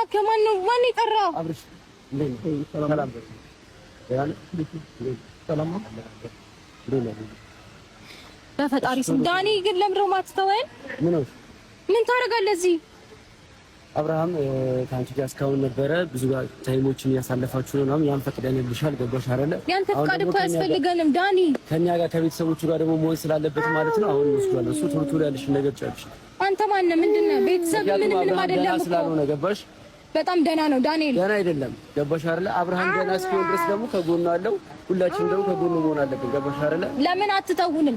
እባክህ ማን ይጠራ? አብርሽ ሰላም በፈጣሪ ስም ዳኒ ግን ለምንድን ነው የማትተወን? ምን ታደርጋለህ እዚህ? አብርሃም ከአንቺ ጋር እስካሁን ነበረ ብዙ ታይሞችን እያሳለፋችሁ ነው። ያን ፈቅደንልሻል። ገባሽ አይደለ? ያንተ ፈቃድ እኮ አያስፈልገንም ዳኒ። ከኛ ጋር ከቤተሰቦቹ ጋር ደግሞ መሆን ስላለበት ማለት ነው። አሁን ወስዷል። እሱ ቶሎ ያለሽ ነገር ጨርሽ። አንተ ማን ነህ? ምንድነው? ቤተሰብ ምንም አይደለም እኮ ስላልሆነ ገባሽ? በጣም ደህና ነው ዳንኤል። ደህና አይደለም። ገባሽ አይደለ? አብርሃም ደህና እስኪሆን ድረስ ደግሞ ከጎኑ አለው። ሁላችንም ደግሞ ከጎኑ መሆን አለብን። ገባሽ አይደለ? ለምን አትተውንም?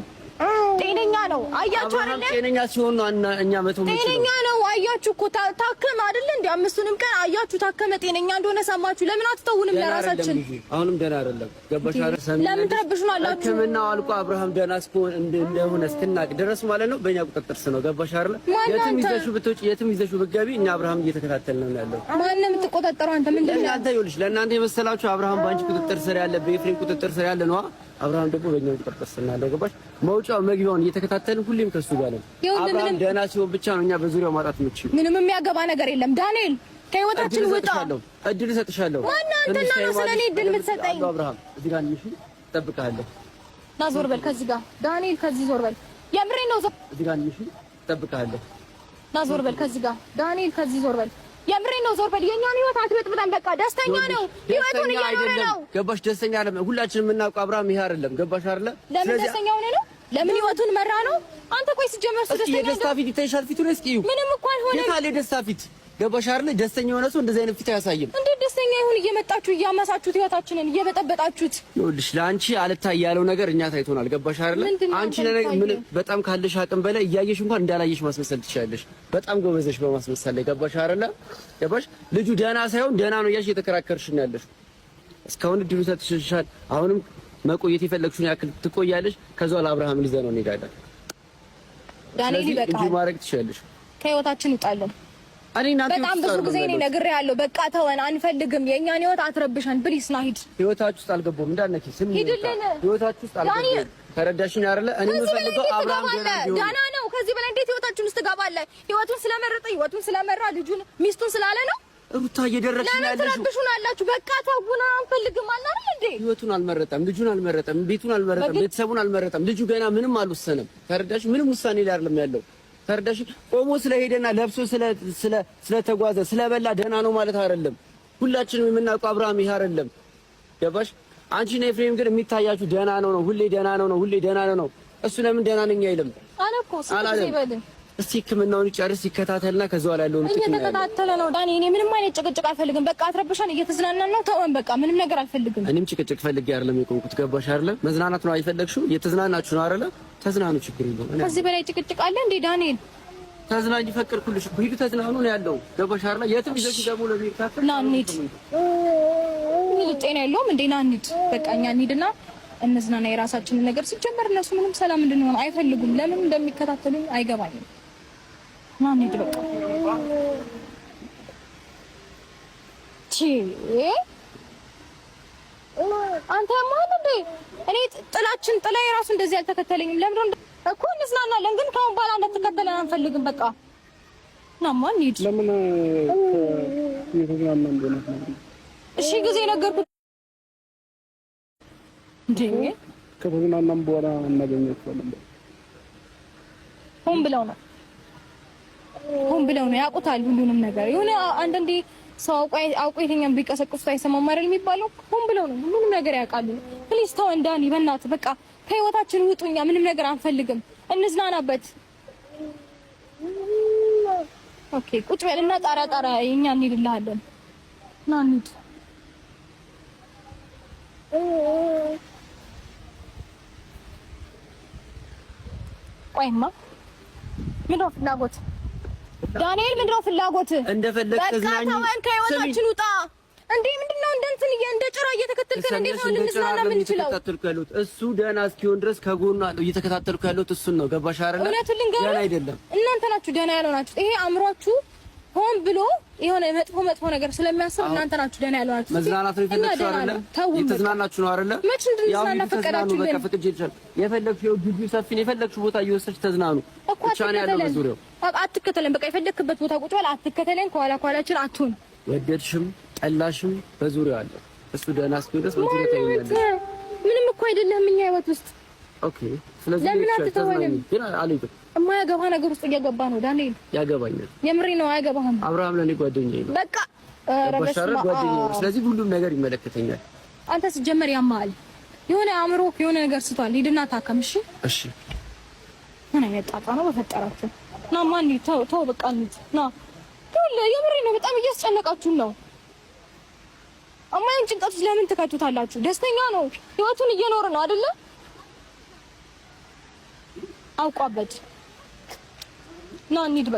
ጤነኛ ነው አያችሁ አይደለ? ጤነኛ ሲሆን ነው እኛ መቶ ጤነኛ ነው አያችሁ እኮ ታከመ አይደለ? እንዴ አምስቱንም ቀን አያችሁ ታከመ፣ ጤነኛ እንደሆነ ሰማችሁ። ለምን አትተውንም? ለራሳችን አሁንም ደህና አይደለም። ገባሽ አይደለ? ለምን ትረብሹናላችሁ? ሕክምናው አልቆ አብርሃም ደህና እንደሆነ እስክናቅ ድረስ ማለት ነው በእኛ ቁጥጥር ስር ነው። ገባሽ አይደለ? የትም ይዘሽው ብትወጪ የትም ይዘሽው ብትገቢ እኛ አብርሃም እየተከታተልን ነው ያለው። ማን ነው የምትቆጣጠረው? አንተ ምንድን ነው? አንተ ይኸውልሽ ለእናንተ የመሰላችሁ አብርሃም ባንቺ ቁጥጥር ስር ያለ በኤፍሬም ቁጥጥር ስር ያለ ነው። አብርሃም ደግሞ በእኛ ቁጥጥር ስር ነው ያለው። ገባሽ? መውጫው መግቢያውን እየተከታተልን ሁሌም ከሱ ጋር ነው። አብርሃም ደህና ሲሆን ብቻ ነው እኛ በዙሪያው ማጣት የምትችይው። ምንም የሚያገባ ነገር የለም ዳንኤል። ከህይወታችን ውጣ። እድል እሰጥሻለሁ። ማን አንተ እና ስለኔ እድል የምትሰጠኝ? አብርሃም እዚህ ጋር ነሽ፣ እጠብቅሃለሁ። ና ዞር በል ከዚህ ጋር ዳንኤል፣ ከዚህ ዞር በል። የምሬ ነው። እዚህ ጋር ነሽ፣ እጠብቅሃለሁ። ና ዞር በል ከዚህ ጋር ዳንኤል፣ ከዚህ ዞር በል። የምሬ ነው። ዞር በል። የኛን ህይወት አትበጥብጠን። በቃ ደስተኛ ነው፣ ህይወቱን እየኖረ ነው። ገባሽ? ደስተኛ አይደለም። ሁላችንም የምናውቀው አብርሃም ይሄ አይደለም። ገባሽ አይደለ? ለምን ደስተኛ ሆነ ነው? ለምን ህይወቱን መራ ነው? አንተ ቆይ ሲጀመር ደስተኛ ነው። የደስታ ፊት ይታይሻል። ፊቱን እስኪዩ። ምንም እኮ አልሆነም። የታለ የደስታ ፊት? ገባሽ አይደለ? ደስተኛ የሆነ ሰው እንደዚህ አይነት ፊት አያሳይም። እንዴት ደስተኛ ይሁን? እየመጣችሁ እያመሳችሁት ህይወታችንን እየበጠበጣችሁት። ይኸውልሽ ለአንቺ አልታይ ያለው ነገር እኛ ታይቶናል። ገባሽ አይደለ? አንቺ ምን በጣም ካለሽ አቅም በላይ እያየሽ እንኳን እንዳላየሽ ማስመሰል ትችላለሽ። በጣም ጎበዘሽ በማስመሰል ላይ። ገባሽ አይደለ? ገባሽ? ልጁ ደህና ሳይሆን ደህና ነው እያልሽ እየተከራከርሽ ነው ያለሽ። እስካሁን እድሉ ሰጥሽሻል። አሁንም መቆየት የፈለግሽውን ያክል ትቆያለሽ። ከዛው ለአብርሃም ልዘ ነው እንሄዳለን። ዳንኤል ይበቃል። እንጂ ማድረግ ትችላለሽ። ከህይወታችን ውጣለን። በጣም ብዙ ጊዜ እኔ ነግሬሃለሁ። በቃ ተወን፣ አንፈልግም። የኛን ህይወት አትረብሸን ፕሊስ። ና ሂድ። ህይወታችሁ ውስጥ አልገባም እንዳነኪ ስም ህይወታችሁ ውስጥ አልገባም። ተረዳሽኝ አይደለ? እኔ የምፈልገው አብርሃም ደህና ነው። ከዚህ በላይ እንዴት ህይወታችን ውስጥ ትገባለህ? ህይወቱን ስለመረጠ ህይወቱን ስለመራ ልጁን ሚስቱን ስላለ ነው። ሩታ እየደረስሽ ነው ያለሽው። ለምን ትረብሹናላችሁ? በቃ ተውና፣ አንፈልግም አለ አይደል እንዴ? ህይወቱን አልመረጠም፣ ልጁን አልመረጠም፣ ቤቱን አልመረጠም፣ ቤተሰቡን አልመረጠም። ልጁ ገና ምንም አልወሰነም። ተረዳሽ? ምንም ውሳኔ ላይ አይደለም ያለው። ተረዳሽ? ቆሞ ስለሄደና ለብሶ ስለተጓዘ ስለበላ ደህና ነው ማለት አይደለም። ሁላችንም የምናውቀው አብርሃም ይሄ አይደለም። ገባሽ? አንቺ ነው ኤፍሬም ግን የሚታያችሁ ደህና ነው፣ ሁሌ ደህና ነው፣ ሁሌ ደህና ነው። እሱ ለምን ደህና ነኝ አይልም አለ እኮ ሲበል። እስቲ ህክምናውን ይጨርስ ይከታተልና ከዛው ላይ ያለውን ጥቂት ነው እየተከታተለ ነው። ዳኒ እኔ ምንም አይነት ጭቅጭቅ አልፈልግም። በቃ አትረብሻን። እየተዝናናን ነው። ተወን በቃ ምንም ነገር አልፈልግም። እኔም ጭቅጭቅ ፈልጌ አይደለም የቆምኩት። ገባሽ አይደለ? መዝናናት ነው አይፈለግሽው? እየተዝናናችሁ ነው አይደለ? ተዝናኑ፣ ችግር የለውም። ከዚህ በላይ ጭቅጭቅ አለ እንዴ ዳንኤል? ተዝናኝ ፈቀድኩልሽ እኮ ሂዱ ተዝናኑ ነው ያለው። ገባሽ አይደለ? የትም ይዘሽ ደግሞ ነው የሚካፈል። ና እንሂድ። ጤና የለውም እንዴ? ና እንሂድ በቃ እኛ እንሂድና እንዝናና። የራሳችንን ነገር ሲጀመር እነሱ ምንም ሰላም እንድንሆን አይፈልጉም። ለምን እንደሚከታተሉኝ አይገባኝም። ና እንሂድ በቃ። አንተ ማን እንዴ? እኔ ጥላይ ራሱ እንደዚህ አልተከተለኝም። ለምን እኮ እንዝናናለን፣ ግን ከአሁን በኋላ እንዳትከተለን አንፈልግም። በቃ ናማ እንሂድ። ለምን እየተዝናናን እንደሆነ እሺ ጊዜ ነገርኩት እንዴ። ከተዝናናን በኋላ እናገኛቸዋለን። ሆን ብለው ነው ያውቁታል ሁሉንም ነገር። የሆነ አንዳንዴ ሰው አውቆ የተኛን ቢቀሰቅሱት አይሰማም አይደል የሚባለው? ሆን ብለው ነው ሁሉንም ነገር ያውቃሉ። ፕሊዝ ተው እንዳኒ፣ በእናትህ በቃ ከህይወታችን ውጡኛ። ምንም ነገር አንፈልግም። እንዝናናበት። ኦኬ ቁጭ በልና ጣራ የኛ እንሄድልሃለን። ና እንሂድ። ቆይማ ምንድን ነው ፍላጎት? ዳንኤል ምንድን ነው ፍላጎት? እንደፈለክ ተዝናኝ። ተወን፣ ከህይወታችን ውጣ። እንዴ ምንድነው እንደ ጭራ እየተከተልከን? እንዴት ነው ልንዝናና የምንችለው? እሱ ደህና እስኪሆን ድረስ ከጎኑ አለው። እየተከታተልኩ ያለሁት እሱን ነው። ገባሽ አይደለ? ደህና አይደለም። እናንተ ናችሁ ደህና ያልሆናችሁት። ይሄ አእምሯችሁ ሆን ብሎ የሆነ መጥፎ ነገር ስለሚያስብ እናንተ ናችሁ ደህና ያልሆናችሁት። መዝናናት ነው የፈለግሽው አይደለ? እየተዝናናችሁ ነው አይደለ? መች እንድንዝናና ፈቀዳችሁልን? በቃ ፈቅጄልሻለሁ። የፈለግሽው ግቢው ሰፊ ነው። የፈለግሽው ቦታ እየወሰድሽ ተዝናኑ ብቻ ነው ያለው። በዙሪያው አትከተለን። በቃ የፈለክበት ቦታ ቁጭ በል። አትከተለን። ከኋላችን አትሁን። ወደድሽም ጠላሽም በዙሪያው አለ። እሱ ደህና እስኪሆን ድረስ በዙሪያው ታይኛለሽ። ምንም እኮ አይደለም እኛ ህይወት ውስጥ። ኦኬ ስለዚህ ለምን አትተወንም? ግን አልይም። የማያገባ ነገር ውስጥ እየገባ ነው ዳንኤል። ያገባኛል። የምሬ ነው። አያገባህም። አብርሃም ለኔ ጓደኛዬ ነው። በቃ ረበሽማ ጓደኛዬ ነው። ስለዚህ ሁሉም ነገር ይመለከተኛል። አንተ ስትጀምር ያማል የሆነ አእምሮ የሆነ ነገር ስቷል። ሂድና ታከም። እሺ እሺ። ምን አይነት ጣጣ ነው በፈጠራችሁ? ና ማን ተው በቃ እንሂድ። ና የምሬ ነው። በጣም እያስጨነቃችሁ ነው። አማይን ጭንቀት ለምን ትከቱታላችሁ? ደስተኛ ነው፣ ህይወቱን እየኖረ ነው አይደለ? አውቋበት ና እንሂድ በቃ